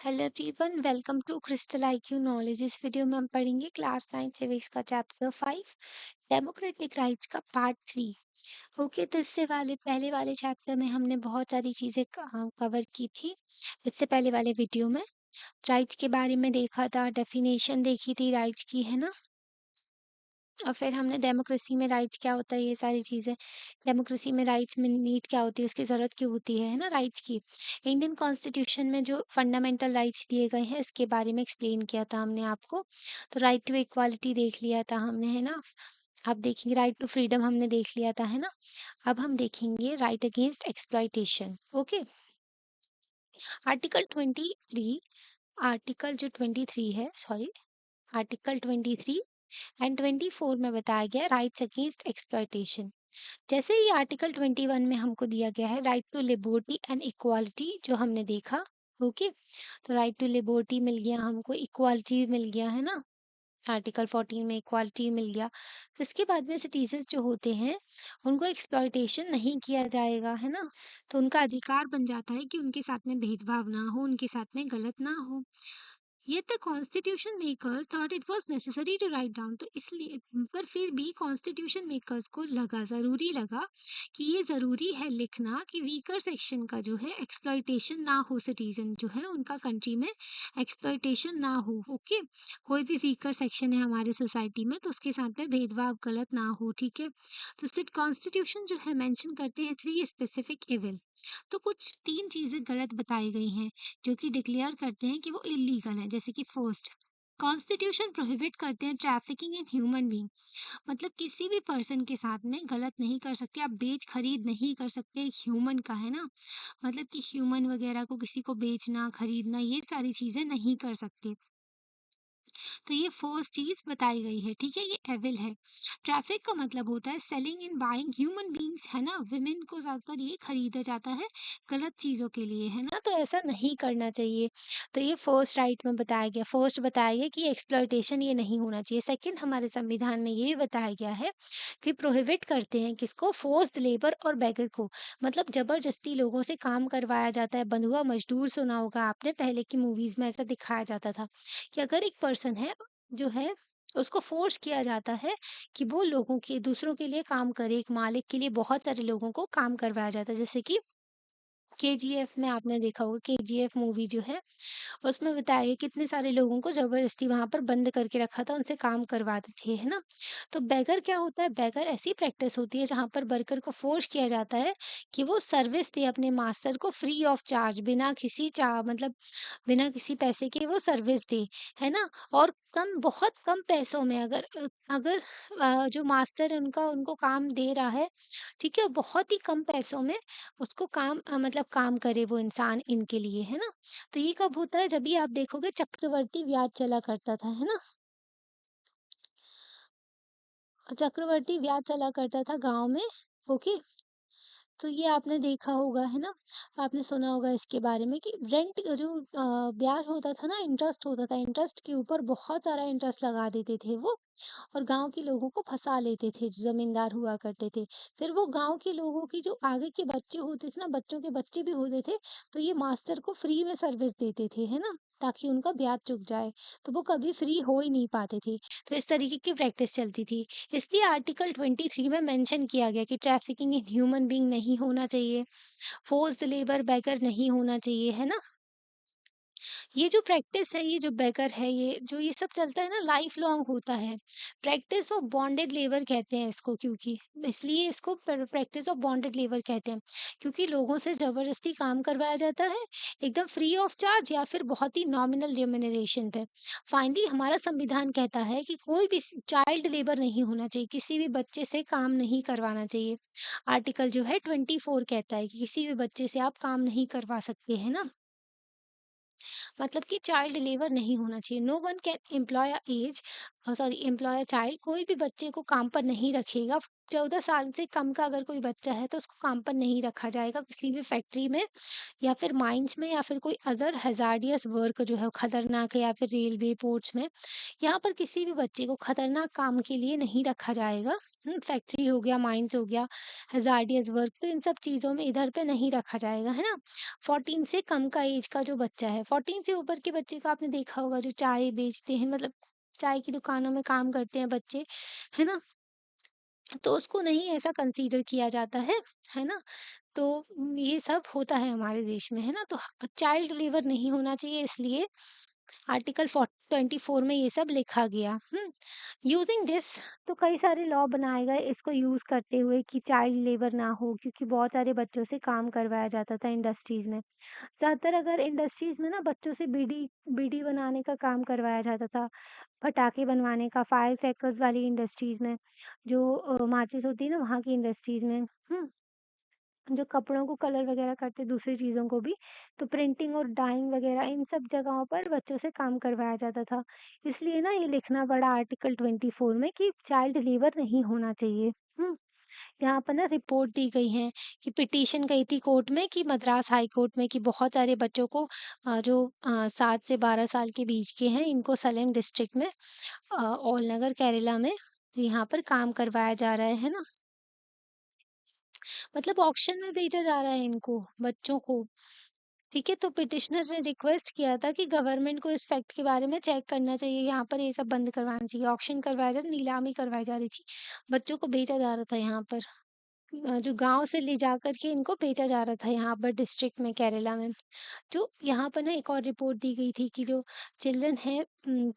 Hello everyone, welcome to crystal IQ knowledge. इस वीडियो में हम पढ़ेंगे क्लास 9 सिविक्स का चैप्टर 5 डेमोक्रेटिक राइट्स का पार्ट 3। ओके, तो इससे वाले पहले वाले चैप्टर में हमने बहुत सारी चीज़ें कवर की थी। इससे पहले वाले वीडियो में राइट्स के बारे में देखा था, डेफिनेशन देखी थी राइट्स की, है ना। और फिर हमने डेमोक्रेसी में राइट्स क्या होता है, ये सारी चीज़ें, डेमोक्रेसी में राइट्स में नीड क्या होती है, उसकी ज़रूरत क्यों होती है ना, राइट्स की। इंडियन कॉन्स्टिट्यूशन में जो फंडामेंटल राइट्स दिए गए हैं, इसके बारे में एक्सप्लेन किया था हमने आपको। तो राइट टू इक्वालिटी देख लिया था हमने, है ना। अब देखेंगे राइट टू फ्रीडम, हमने देख लिया था, है ना। अब हम देखेंगे right against exploitation. Okay, article 23, article जो 23 है, सॉरी, आर्टिकल 23 एंड 24 में बताया गया राइट्स अगेंस्ट एक्सप्लॉइटेशन। जैसे ही आर्टिकल 21 में हमको दिया गया है right to liberty and equality, जो हमने देखा। ओके, तो राइट टू लिबर्टी मिल गया हमको, इक्वालिटी मिल गया, है ना। आर्टिकल 14 में इक्वालिटी मिल गया। तो इसके बाद में सिटीजन्स जो होते हैं उनको एक्सप्लॉइटेशन नहीं किया जाएगा, है ना। तो उनका अधिकार बन जाता है कि उनके साथ में भेदभाव ना हो, उनके साथ में गलत ना हो। Yet the constitution makers thought it was necessary to write down, तो इसलिए पर फिर भी कॉन्स्टिट्यूशन मेकर्स को लगा, ज़रूरी लगा कि ये ज़रूरी है लिखना कि वीकर सेक्शन का जो है एक्सप्लॉइटेशन ना हो, सिटीजन जो है उनका कंट्री में एक्सप्लॉइटेशन ना हो। ओके, कोई भी वीकर सेक्शन है हमारे सोसाइटी में तो उसके साथ में भेदभाव गलत ना हो, ठीक है। तो सिर्फ कॉन्स्टिट्यूशन जो है मेंशन करते हैं 3 स्पेसिफिक एविल। तो कुछ 3 चीज़ें गलत बताई गई हैं जो कि डिक्लेयर करते हैं कि वो इलीगल है। जैसे कि फर्स्ट, कॉन्स्टिट्यूशन प्रोहिबिट करते हैं ट्रैफिकिंग इन ह्यूमन बीइंग, मतलब किसी भी पर्सन के साथ में गलत नहीं कर सकते, आप बेच खरीद नहीं कर सकते एक ह्यूमन का, है ना। मतलब कि ह्यूमन वगैरह को किसी को बेचना खरीदना ये सारी चीजें नहीं कर सकते। तो ये फर्स्ट चीज बताई गई है, ठीक है, ये एविल है। ट्रैफिक का मतलब होता है selling and buying human beings, है ना। विमेन को ज्यादातर ये खरीदा जाता है गलत चीजों के लिए, है ना। तो ऐसा नहीं करना चाहिए। तो ये फर्स्ट राइट में बताया गया, फर्स्ट बताया गया कि एक्सप्लॉइटेशन ये नहीं होना चाहिए। सेकंड, हमारे संविधान में ये भी बताया गया है कि प्रोहिबिट करते हैं किसको, फोर्स्ड लेबर और बेगर को, मतलब जबरदस्ती लोगों से काम करवाया जाता है। बंधुआ मजदूर सुना होगा आपने, पहले की मूवीज में ऐसा दिखाया जाता था कि अगर एक पर्सन है जो है उसको फोर्स किया जाता है कि वो लोगों के दूसरों के लिए काम करे, एक मालिक के लिए बहुत सारे लोगों को काम करवाया जाता है। जैसे कि केजीएफ में आपने देखा होगा, केजीएफ मूवी जो है उसमें बताया गया कितने सारे लोगों को जबरदस्ती वहां पर बंद करके रखा था, उनसे काम करवाते थे, है ना। तो बेगर क्या होता है, बेगर ऐसी प्रैक्टिस होती है जहां पर वर्कर को फोर्स किया जाता है कि वो सर्विस दे अपने मास्टर को फ्री ऑफ चार्ज, बिना किसी मतलब बिना किसी पैसे के वो सर्विस दे, है ना। और बहुत कम पैसों में, अगर जो मास्टर है उनका उनको काम दे रहा है, ठीक है, बहुत ही कम पैसों में उसको काम मतलब काम करे वो इंसान इनके लिए, है ना। तो ये कब होता है, जब भी आप देखोगे चक्रवर्ती ब्याज चला करता था, है ना। चक्रवर्ती ब्याज चला करता था गांव में। ओके, तो ये आपने देखा होगा, है ना। आपने सुना होगा इसके बारे में कि रेंट जो ब्याज होता था ना, इंटरेस्ट होता था, इंटरेस्ट के ऊपर बहुत सारा इंटरेस्ट लगा देते थे वो, और गांव के लोगों को फंसा लेते थे जो जमींदार हुआ करते थे। फिर वो गांव के लोगों की जो आगे के बच्चे होते थे ना, बच्चों के बच्चे भी होते थे, तो ये मास्टर को फ्री में सर्विस देते थे, है ना, ताकि उनका ब्याज चुक जाए। तो वो कभी फ्री हो ही नहीं पाते थे। तो इस तरीके की प्रैक्टिस चलती थी। इसलिए आर्टिकल 23 में मेंशन किया गया कि ट्रैफिकिंग इन ह्यूमन बीइंग नहीं होना चाहिए, फोर्स्ड लेबर बेगर नहीं होना चाहिए, है ना। ये जो प्रैक्टिस है, ये जो बेकर है, ये सब चलता है ना, लाइफ लॉन्ग होता है। प्रैक्टिस ऑफ बॉन्डेड लेबर कहते हैं इसको, क्योंकि इसलिए इसको प्रैक्टिस ऑफ बॉन्डेड लेबर कहते हैं, क्योंकि लोगों से जबरदस्ती काम करवाया जाता है एकदम फ्री ऑफ चार्ज या फिर बहुत ही नॉमिनल रेम्युनरेशन पे। फाइनली हमारा संविधान कहता है कि कोई भी चाइल्ड लेबर नहीं होना चाहिए, किसी भी बच्चे से काम नहीं करवाना चाहिए। आर्टिकल जो है 24 कहता है कि किसी भी बच्चे से आप काम नहीं करवा सकते, है ना। मतलब कि चाइल्ड लेबर नहीं होना चाहिए। No one can employ as sorry employer child कोई भी बच्चे को काम पर नहीं रखेगा। 14 साल से कम का अगर कोई बच्चा है तो उसको काम पर नहीं रखा जाएगा किसी भी फैक्ट्री में या फिर माइंस में या फिर कोई अदर हैज़ार्डियस वर्क जो है वो खतरनाक है या फिर रेलवे, पोर्ट्स में। यहाँ पर किसी भी बच्चे को खतरनाक काम के लिए नहीं रखा जाएगा। फैक्ट्री हो गया, माइंस हो गया, हैज़ार्डियस वर्क तो इन सब चीज़ों में इधर पे नहीं रखा जाएगा, है ना? 14 से कम का एज का जो बच्चा है, 14 से ऊपर के बच्चे को आपने देखा होगा जो चाय बेचते हैं मतलब चाय की दुकानों में काम करते हैं बच्चे, है ना? तो उसको नहीं ऐसा कंसीडर किया जाता है ना? तो ये सब होता है हमारे देश में, है ना? तो चाइल्ड लेबर नहीं होना चाहिए इसलिए आर्टिकल 24 में ये सब लिखा गया। यूजिंग दिस तो कई सारे लॉ बनाए गए इसको यूज करते हुए कि चाइल्ड लेबर ना हो क्योंकि बहुत सारे बच्चों से काम करवाया जाता था इंडस्ट्रीज में। ज़्यादातर अगर इंडस्ट्रीज में ना बच्चों से बीड़ी बीड़ी बनाने का काम करवाया जाता था, पटाखे बनवाने का, फायर क्रैकर्स वाली इंडस्ट्रीज में, जो माचिस होती है ना वहाँ की इंडस्ट्रीज में। जो कपड़ों को कलर वगैरह करते दूसरी चीज़ों को भी, तो प्रिंटिंग और डाइंग वगैरह इन सब जगहों पर बच्चों से काम करवाया जाता था। इसलिए ना ये लिखना पड़ा आर्टिकल 24 में कि चाइल्ड लेबर नहीं होना चाहिए। हुँ, यहाँ पर ना रिपोर्ट दी गई है कि पिटीशन गई थी कोर्ट में कि मद्रास हाई कोर्ट में कि बहुत सारे बच्चों को जो 7 से 12 साल के बीच के हैं इनको सलेम डिस्ट्रिक्ट में औल नगर केरला में यहाँ पर काम करवाया जा रहा है ना? मतलब ऑक्शन में बेचा जा रहा है इनको, बच्चों को। ठीक है, तो पिटिशनर ने रिक्वेस्ट किया था कि गवर्नमेंट को इस फैक्ट के बारे में चेक करना चाहिए, यहाँ पर ये सब बंद करवाना चाहिए। ऑक्शन करवाया जा नीलामी करवाई जा रही थी, बच्चों को बेचा जा रहा था यहाँ पर। जो गाँव से ले जाकर के इनको बेचा जा रहा था यहाँ पर डिस्ट्रिक्ट में केरला में। जो यहाँ पर ना एक और रिपोर्ट दी गई थी कि जो चिल्ड्रन है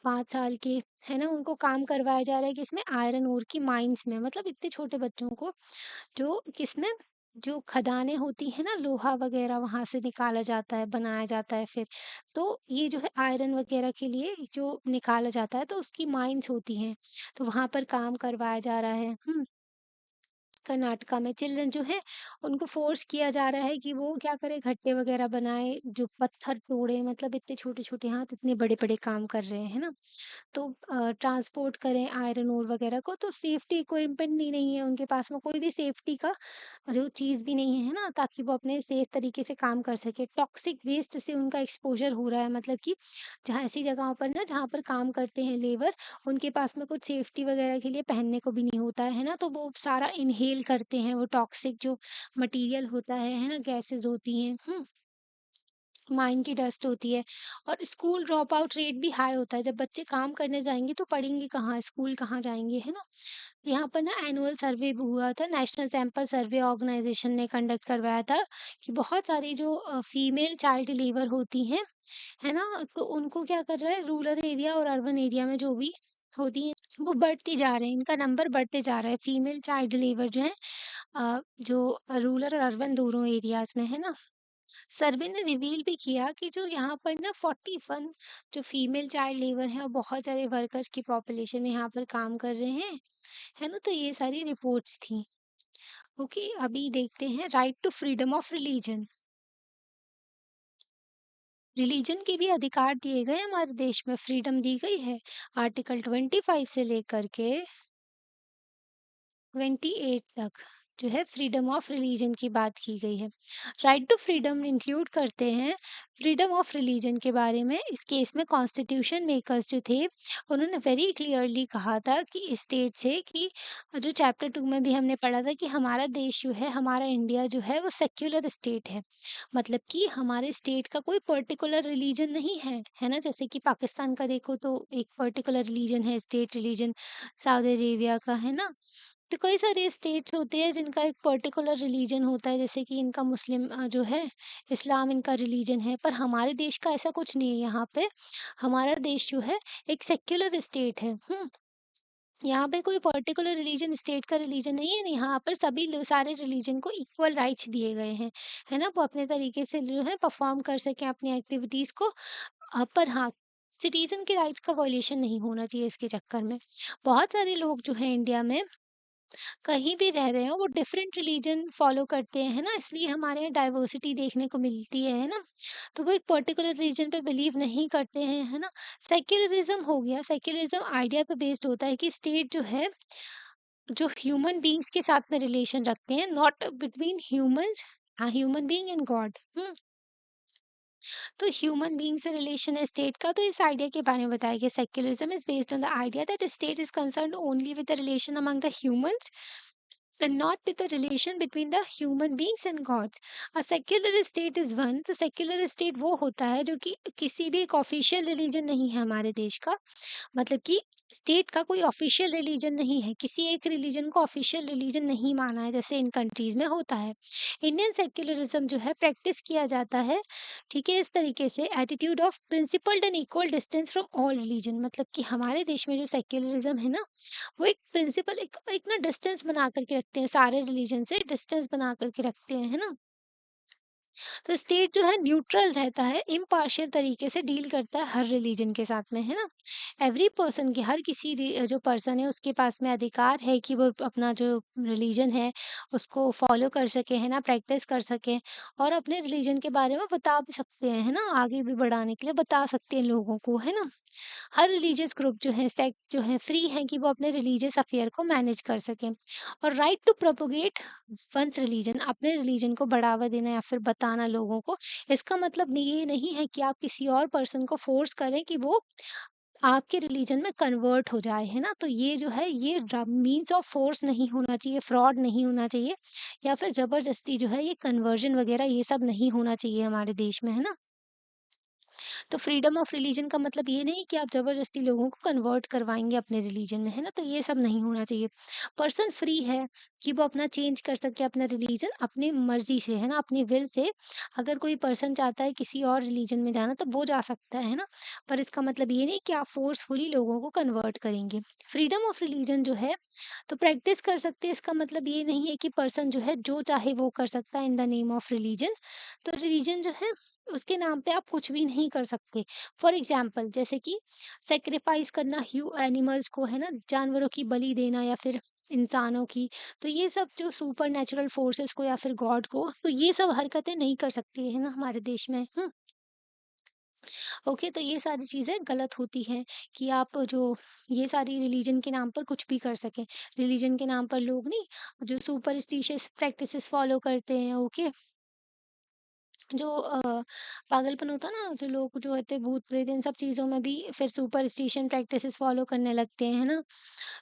5 साल के, है ना? उनको काम करवाया जा रहा है किसमें? आयरन ओर की माइन्स में। मतलब इतने छोटे बच्चों को जो किसमें जो खदानें होती हैं ना लोहा वगैरह वहां से निकाला जाता है बनाया जाता है फिर तो ये जो है आयरन वगैरह के लिए जो निकाला जाता है तो उसकी माइंस होती हैं तो वहां पर काम करवाया जा रहा है। कर्नाटका में चिल्ड्रन जो है उनको फोर्स किया जा रहा है कि वो क्या करे घट्टे वगैरह बनाए जो पत्थर तोड़े मतलब इतने छोटे छोटे हाथ इतने बड़े बड़े काम कर रहे हैं ना। तो ट्रांसपोर्ट करें आयरन ओर वगैरह को तो सेफ्टी इक्विपमेंट ही नहीं है उनके पास में कोई भी सेफ्टी का जो चीज़ भी नहीं है ना ताकि वो अपने सेफ तरीके से काम कर सके। टॉक्सिक वेस्ट से उनका एक्सपोज़र हो रहा है मतलब कि जहाँ ऐसी जगहों पर ना जहाँ पर काम करते हैं लेबर उनके पास में कुछ सेफ्टी वगैरह के लिए पहनने को भी नहीं होता है ना? तो वो सारा इन्हेल करते हैं वो टॉक्सिक जो मटीरियल होता है ना? गैसेज़ होती हैं। माइन की डस्ट होती है और स्कूल ड्रॉप आउट रेट भी हाई होता है। जब बच्चे काम करने जाएँगे तो पढ़ेंगे कहाँ? स्कूल कहाँ जाएँगे, है ना? यहाँ पर ना एनुअल सर्वे भी हुआ था, नेशनल सैंपल सर्वे ऑर्गेनाइज़ेशन ने कंडक्ट करवाया था कि बहुत सारी जो फीमेल चाइल्ड लेबर होती हैं, है ना? तो उनको क्या कर रहा है रूरल एरिया और अर्बन एरिया में जो भी होती हैं, वो बढ़ती जा रहे हैं, इनका नंबर बढ़ते जा रहा है। फीमेल चाइल्ड लेबर जो है जो रूरल और अर्बन दोनों एरियाज़ में, है ना? सर्वे ने रिवील भी किया कि जो यहाँ पर ना 41 जो फीमेल चाइल्ड लेबर हैं और बहुत सारे वर्कर्स की पॉपुलेशन यहाँ पर काम कर रहे हैं, है ना? तो ये सारी रिपोर्ट्स थी। ओके, अभी देखते हैं right to freedom of religion. Religion के भी अधिकार दिए गए हमारे देश में, फ्रीडम दी गई है। आर्टिकल 25 से लेकर के 28 तक जो है फ्रीडम ऑफ रिलीजन की बात की गई है। राइट टू फ्रीडम इंक्लूड करते हैं फ्रीडम ऑफ रिलीजन के बारे में। इस केस में कॉन्स्टिट्यूशन मेकर्स जो थे उन्होंने वेरी क्लियरली कहा था कि स्टेट से कि जो चैप्टर 2 में भी हमने पढ़ा था कि हमारा देश जो है हमारा इंडिया जो है वो सेक्युलर स्टेट है। मतलब कि हमारे स्टेट का कोई पर्टिकुलर रिलीजन नहीं है ना? जैसे कि पाकिस्तान का देखो तो एक पर्टिकुलर रिलीजन है स्टेट रिलीजन, सऊदी अरेबिया का, है ना? तो कई सारे स्टेट्स होते हैं जिनका एक पर्टिकुलर रिलीजन होता है जैसे कि इनका मुस्लिम जो है इस्लाम इनका रिलीजन है पर हमारे देश का ऐसा कुछ नहीं है यहाँ पे। हमारा देश जो है एक सेक्युलर स्टेट है। यहाँ पे कोई पर्टिकुलर रिलीजन स्टेट का रिलीजन नहीं है। यहाँ पर सभी सारे रिलीजन को इक्वल राइट्स दिए गए हैं, है ना? वो अपने तरीके से जो है परफॉर्म कर सकें अपनी एक्टिविटीज को। पर हाँ सिटीजन के राइट्स का वॉयलेशन नहीं होना चाहिए इसके चक्कर में। बहुत सारे लोग जो है इंडिया में कहीं भी रह रहे हो वो डिफरेंट रिलीजन फॉलो करते हैं, है ना? इसलिए हमारे यहाँ डाइवर्सिटी देखने को मिलती है ना? तो वो एक पर्टिकुलर रीजन पे बिलीव नहीं करते हैं, है ना? सेक्युलरिज्म हो गया, सेक्युलरिज्म आइडिया पे बेस्ड होता है कि स्टेट जो है, जो ह्यूमन बीइंग्स के साथ में रिलेशन रखते हैं, not between humans, human being and God. तो ह्यूमन बीइंग से रिलेशन है स्टेट का, तो इस आइडिया के बारे में बताया गया, secularism is based on the idea that state is concerned only with the relation among the humans and not with the relation between the human beings and gods. A secular state is one, तो secular state वो होता है जो कि किसी भी एक official religion नहीं है हमारे देश का, मतलब कि स्टेट का कोई ऑफिशियल रिलीजन नहीं है, किसी एक रिलीजन को ऑफिशियल रिलीजन नहीं माना है जैसे इन कंट्रीज में होता है। इंडियन सेक्युलरिज्म जो है प्रैक्टिस किया जाता है, ठीक है, इस तरीके से attitude of principled and equal distance from all religion, मतलब कि हमारे देश में जो सेक्युलरिज्म है ना, वो एक प्रिंसिपल, एक ना डिस्टेंस बना करके रखते हैं, सारे रिलीजन से डिस्टेंस बना करके रखते हैं, है ना? तो स्टेट जो है न्यूट्रल रहता है, इम्पार्शियल तरीके से डील करता है हर रिलीजन के साथ में, है ना? एवरी पर्सन की, हर किसी जो पर्सन है उसके पास में अधिकार है कि वो अपना जो रिलीजन है उसको फॉलो कर सके, है ना? प्रैक्टिस कर सके और अपने रिलीजन के बारे में बता भी सकते हैं, है ना? आगे भी बढ़ाने के लिए बता सकते हैं लोगों को, है ना? हर रिलीजियस ग्रुप जो है, सेक्ट जो है, फ्री हैं कि वो अपने रिलीजियस अफेयर को मैनेज कर सकें। और right to propagate one's religion, अपने रिलीजन को बढ़ावा देना या फिर बताना लोगों को, इसका मतलब ये नहीं है कि आप किसी और पर्सन को फोर्स करें कि वो आपके रिलीजन में कन्वर्ट हो जाए, है ना? तो ये जो है, ये मीन्स ऑफ फोर्स नहीं होना चाहिए, फ्रॉड नहीं होना चाहिए, या फिर जबरदस्ती जो है ये कन्वर्जन वगैरह ये सब नहीं होना चाहिए हमारे देश में, है ना? तो फ्रीडम ऑफ रिलीजन का मतलब ये नहीं कि आप ज़बरदस्ती लोगों को कन्वर्ट करवाएँगे अपने रिलीजन में, है ना? तो ये सब नहीं होना चाहिए। पर्सन फ्री है कि वो अपना चेंज कर सके अपना रिलीजन अपनी मर्ज़ी से, है ना? अपनी विल से। अगर कोई पर्सन चाहता है किसी और रिलीजन में जाना तो वो जा सकता है ना? पर इसका मतलब ये नहीं कि आप फ़ोर्सफुली लोगों को कन्वर्ट करेंगे। फ्रीडम ऑफ रिलीजन जो है तो प्रैक्टिस कर सकते हैं, इसका मतलब ये नहीं है कि पर्सन जो है जो चाहे वो कर सकता है in the name of religion. तो रिलीजन जो है उसके नाम पे आप कुछ भी नहीं कर सकते। फॉर एग्जाम्पल जैसे कि सेक्रीफाइस करना ह्यू एनिमल्स को, है ना, जानवरों की बलि देना या फिर इंसानों की, तो ये सब जो सुपर नेचुरल फोर्सेस को या फिर गॉड को, तो ये सब हरकतें नहीं कर सकती है ना हमारे देश में। ओके, तो ये सारी चीज़ें गलत होती हैं कि आप जो ये सारी रिलीजन के नाम पर कुछ भी कर सकें। रिलीजन के नाम पर लोग नहीं, जो सुपरस्टिशियस प्रैक्टिसेस फॉलो करते हैं, ओके? जो पागलपन होता है ना, जो लोग जो होते हैं भूत-प्रेत इन सब चीज़ों में भी फिर सुपरस्टिशन प्रैक्टिसेस फॉलो करने लगते हैं, है ना?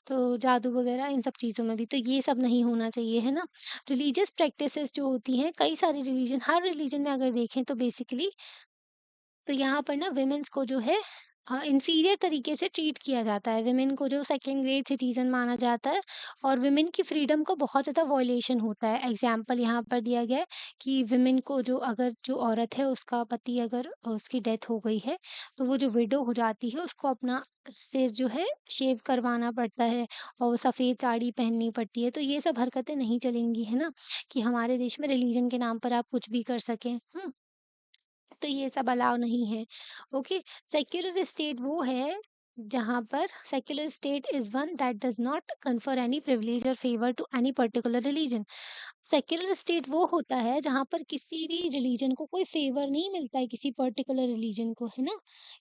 तो जादू वगैरह इन सब चीज़ों में भी, तो ये सब नहीं होना चाहिए, है ना? रिलीजियस प्रैक्टिसेस जो होती हैं, कई सारे रिलीजन, हर रिलीजन में अगर देखें तो बेसिकली, तो यहाँ पर ना वुमेन्स को जो है इंफीरियर तरीके से ट्रीट किया जाता है। वुमेन को जो सेकंड ग्रेड सिटीज़न माना जाता है और वुमेन की फ्रीडम को बहुत ज़्यादा वॉयलेशन होता है। एग्ज़ाम्पल यहाँ पर दिया गया है कि वुमेन को जो, अगर जो औरत है उसका पति अगर उसकी डेथ हो गई है, तो वो जो विडो हो जाती है उसको अपना सिर जो है शेव करवाना पड़ता है और वो सफ़ेद साड़ी पहननी पड़ती है। तो ये सब हरकतें नहीं चलेंगी, है ना? कि हमारे देश में रिलीजन के नाम पर आप कुछ भी कर सकें। तो ये सब अलाउ नहीं है। ओके, सेक्युलर स्टेट वो है जहाँ पर, secular state is one that does not confer any privilege or favour to any particular religion. Secular state वो होता है जहाँ पर किसी भी रिलीजन को कोई फेवर नहीं मिलता है, किसी पर्टिकुलर रिलीजन को, है ना?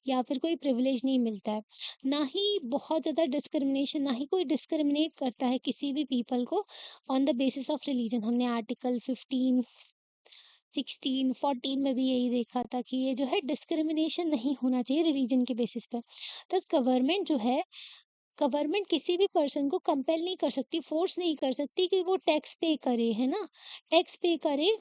या फिर कोई प्रिविलेज नहीं मिलता है। ना ही बहुत ज़्यादा डिस्क्रिमिनेशन, ना ही कोई डिस्क्रिमिनेट करता है किसी भी पीपल को on the basis of religion. हमने आर्टिकल 15, 16, 14 में भी यही देखा था कि ये जो है डिस्क्रिमिनेशन नहीं होना चाहिए रिलीजन के बेसिस पे। तो गवर्नमेंट जो है, गवर्नमेंट किसी भी पर्सन को कंपेल नहीं कर सकती, फोर्स नहीं कर सकती कि वो टैक्स पे करे, है ना? टैक्स पे करे,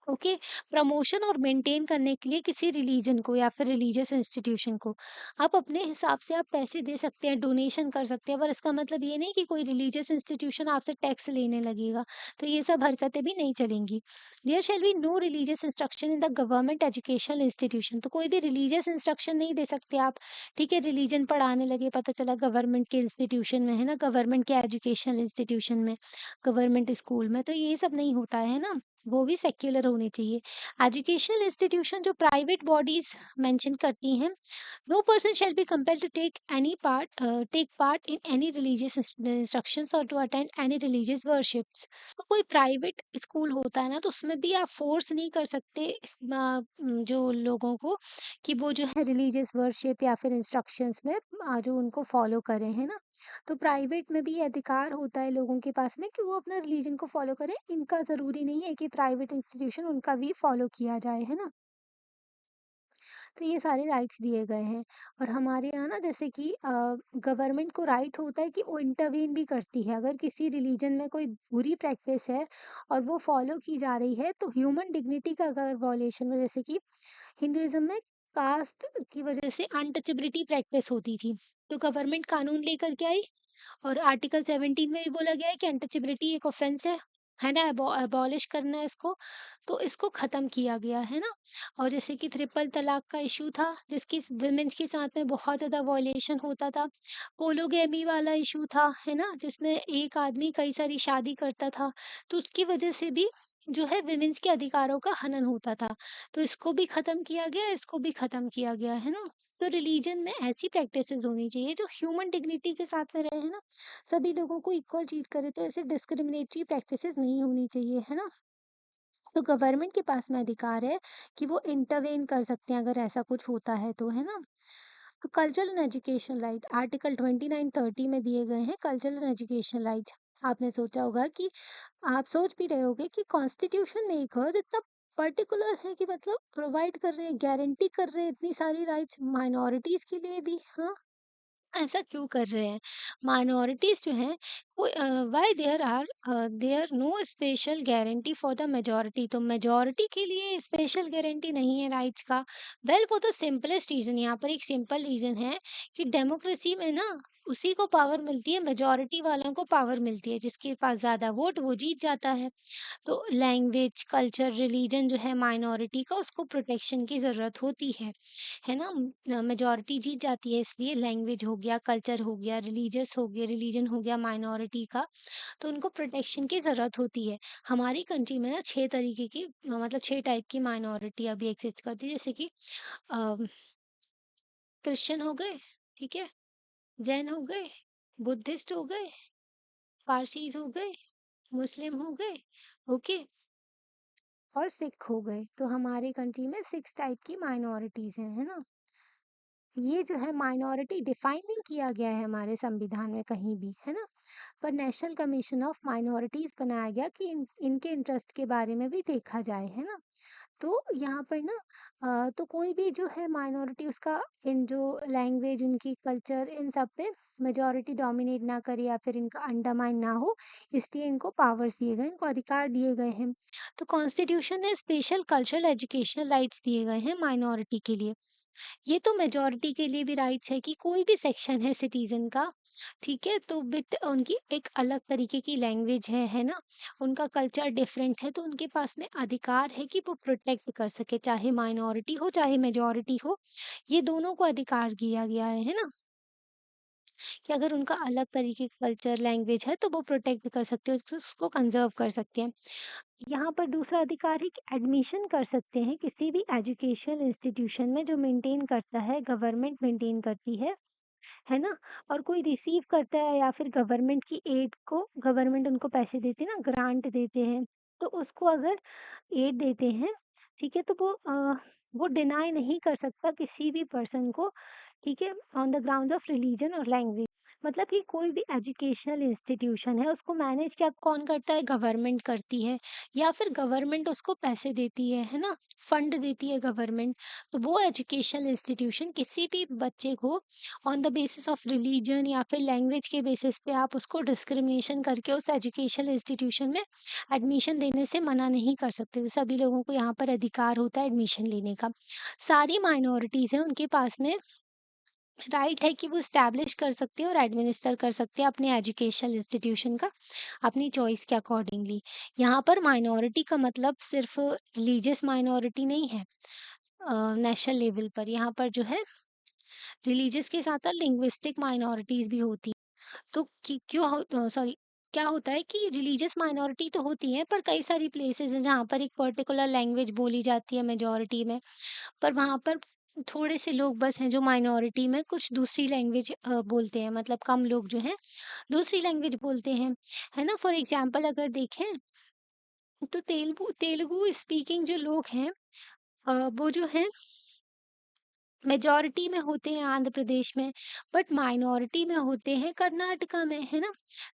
ओके, प्रमोशन और मेंटेन करने के लिए किसी रिलीजन को या फिर रिलीजियस इंस्टीट्यूशन को। आप अपने हिसाब से आप पैसे दे सकते हैं, डोनेशन कर सकते हैं, पर इसका मतलब ये नहीं कि कोई रिलीजियस इंस्टीट्यूशन आपसे टैक्स लेने लगेगा। तो ये सब हरकतें भी नहीं चलेंगी। There shall be no religious instruction in the government educational institution, तो कोई भी रिलीजियस इंस्ट्रक्शन नहीं दे सकते आप। ठीक है, रिलीजन पढ़ाने लगे, पता चला गवर्नमेंट के इंस्टीट्यूशन में, है ना, गवर्नमेंट के एजुकेशनल इंस्टीट्यूशन में, गवर्नमेंट स्कूल में, तो ये सब नहीं होता है ना? वो भी सेक्युलर होने चाहिए। एजुकेशनल इंस्टीट्यूशन जो प्राइवेट बॉडीज़ मेंशन करती हैं, no person shall be compelled to take part in any religious instructions or to attend any religious worships. तो कोई प्राइवेट स्कूल होता है ना, तो उसमें भी आप फोर्स नहीं कर सकते जो लोगों को कि वो जो है रिलीजियस वर्शिप या फिर इंस्ट्रक्शंस में जो उनको फॉलो करें, है ना? तो प्राइवेट में भी ये अधिकार होता है लोगों के पास में कि वो अपना रिलीजन को फॉलो करें। इनका ज़रूरी नहीं है कि प्राइवेट इंस्टीट्यूशन उनका भी फॉलो किया जाए, है ना? तो ये सारे राइट्स दिए गए हैं। और हमारे यहाँ ना जैसे कि गवर्नमेंट को राइट होता है कि वो इंटरवीन भी करती है। अगर किसी रिलीजन में कोई बुरी प्रैक्टिस है और वो फॉलो की जा रही है, तो ह्यूमन डिग्निटी का अगर वॉयलेशन हो, जैसे कि हिंदुइज्म में कास्ट की वजह से अनटचेबिलिटी प्रैक्टिस होती थी, तो गवर्नमेंट कानून लेकर के आई और आर्टिकल 17 में भी बोला गया है कि अनटचेबिलिटी एक ऑफेंस है ना? अबॉलिश करना है इसको, तो इसको ख़त्म किया गया, है ना? और जैसे कि ट्रिपल तलाक का इश्यू था, जिसकी वुमेन्स के साथ में बहुत ज़्यादा वॉयलेशन होता था। पोलोगैमी वाला इश्यू था, है ना? जिसमें एक आदमी कई सारी शादी करता था, तो उसकी वजह से भी जो है वुमेन्स के अधिकारों का हनन होता था। तो इसको भी ख़त्म किया गया, इसको भी ख़त्म किया गया, है ना? तो रिलीजन में ऐसी प्रैक्टिसेज़ होनी चाहिए जो ह्यूमन डिग्निटी के साथ में रहे, है ना? सभी लोगों को इक्वल ट्रीट करे, तो ऐसे डिस्क्रिमिनेटरी प्रैक्टिसेज़ नहीं होनी चाहिए, है ना? तो गवर्नमेंट के पास में अधिकार है कि वो इंटरवेन कर सकते हैं अगर ऐसा कुछ होता है तो, है ना? तो cultural and education right article 29-30 में दिए गए हैं कल्चरल एंड एजुकेशन राइट। आपने सोचा होगा कि आप सोच भी रहे होगे कि कॉन्स्टिट्यूशन मेकर्स इतना पर्टिकुलर है कि मतलब प्रोवाइड कर रहे हैं, गारंटी कर रहे हैं इतनी सारी राइट्स माइनॉरिटीज़ के लिए भी, हाँ? ऐसा क्यों कर रहे हैं? माइनॉरिटीज़ जो हैं वो why there no special guarantee for the majority, तो मेजॉरिटी के लिए स्पेशल गारंटी नहीं है राइट्स का। Well for the simplest reason, यहाँ पर एक सिंपल रीज़न है कि डेमोक्रेसी में ना उसी को पावर मिलती है, मेजॉरिटी वालों को पावर मिलती है, जिसके पास ज़्यादा वोट वो जीत जाता है। तो लैंग्वेज, कल्चर, रिलीजन जो है माइनॉरिटी का उसको प्रोटेक्शन की ज़रूरत होती है ना? मेजॉरिटी जीत जाती है इसलिए लैंग्वेज हो गया, कल्चर हो गया, रिलीजन हो गया माइनॉरिटी का, तो उनको प्रोटेक्शन की ज़रूरत होती है। हमारी कंट्री में ना 6 तरीके की मतलब 6 टाइप की माइनॉरिटी अभी एग्ज़िस्ट करती है, जैसे कि अ, क्रिश्चियन हो गए, ठीक है? जैन हो गए, बुद्धिस्ट हो गए, पारसीज़ हो गए, मुस्लिम हो गए, ओके? और सिख हो गए। तो हमारी कंट्री में 6 टाइप की माइनॉरिटीज़ हैं, है ना? ये जो है माइनॉरिटी डिफाइन नहीं किया गया है हमारे संविधान में कहीं भी, है ना? पर नेशनल कमीशन ऑफ माइनॉरिटीज़ बनाया गया कि इनके इंटरेस्ट के बारे में भी देखा जाए, है ना? तो यहाँ पर ना तो कोई भी जो है माइनॉरिटी उसका इन जो लैंग्वेज, उनकी कल्चर, इन सब पे मेजॉरिटी डोमिनेट ना करे या फिर इनका अंडरमाइन ना हो, इसलिए इनको पावर्स दिए गए, इनको अधिकार दिए गए हैं। तो कॉन्स्टिट्यूशन ने स्पेशल कल्चरल एजुकेशनल राइट्स दिए गए हैं माइनॉरिटी के लिए। ये तो मेजॉरिटी के लिए भी राइट्स है कि कोई भी सेक्शन है सिटीजन का, ठीक है, तो विद उनकी एक अलग तरीके की लैंग्वेज है ना? उनका कल्चर डिफरेंट है, तो उनके पास में अधिकार है कि वो प्रोटेक्ट कर सके, चाहे माइनॉरिटी हो चाहे मेजॉरिटी हो। ये दोनों को अधिकार दिया गया है ना? कि अगर उनका अलग तरीके का कल्चर लैंग्वेज है तो वो प्रोटेक्ट कर सकते हैं, उसको कंजर्व कर सकते हैं। यहाँ पर दूसरा अधिकार है कि एडमिशन कर सकते हैं किसी भी एजुकेशनल इंस्टीट्यूशन में जो मेंटेन करता है, गवर्नमेंट मेंटेन करती है ना? और कोई रिसीव करता है या फिर गवर्नमेंट की एड को गवर्नमेंट उनको पैसे देते हैं ना, ग्रांट देते हैं, तो उसको अगर एड देते हैं, ठीक है? तो वो डिनाई नहीं कर सकता किसी भी पर्सन को, ठीक है? On the grounds of religion और लैंग्वेज। मतलब कि कोई भी एजुकेशनल इंस्टीट्यूशन है, उसको मैनेज क्या कौन करता है? गवर्नमेंट करती है या फिर गवर्नमेंट उसको पैसे देती है ना? फंड देती है गवर्नमेंट। तो वो एजुकेशनल इंस्टीट्यूशन किसी भी बच्चे को on the basis of religion या फिर लैंग्वेज के बेसिस पे आप उसको डिस्क्रिमिनेशन करके उस एजुकेशनल इंस्टीट्यूशन में एडमिशन देने से मना नहीं कर सकते। तो सभी लोगों को यहाँ पर अधिकार होता है एडमिशन लेने का। सारी माइनॉरिटीज़ हैं, उनके पास में राइट है कि वो एस्टैब्लिश कर सकते हैं और एडमिनिस्टर कर सकते हैं अपने एजुकेशनल इंस्टीट्यूशन का अपनी चॉइस के अकॉर्डिंगली। यहाँ पर माइनॉरिटी का मतलब सिर्फ रिलीजियस माइनॉरिटी नहीं है, नेशनल लेवल पर यहाँ पर जो है रिलीजियस के साथ साथ लिंग्विस्टिक माइनॉरिटीज भी होती हैं। तो कि क्यों सॉरी क्या होता है कि रिलीजियस माइनॉरिटी तो होती है, पर कई सारी प्लेसेस हैं जहाँ पर एक पर्टिकुलर लैंग्वेज बोली जाती है मेजॉरिटी में, पर वहाँ पर थोड़े से लोग बस हैं जो माइनॉरिटी में कुछ दूसरी लैंग्वेज बोलते हैं, मतलब कम लोग जो हैं दूसरी लैंग्वेज बोलते हैं, है ना? फॉर एग्जाम्पल अगर देखें तो तेलुगु तेलुगु स्पीकिंग जो लोग हैं वो जो हैं मेजॉरिटी में होते हैं आंध्र प्रदेश में, बट माइनॉरिटी में होते हैं कर्नाटका में, है ना?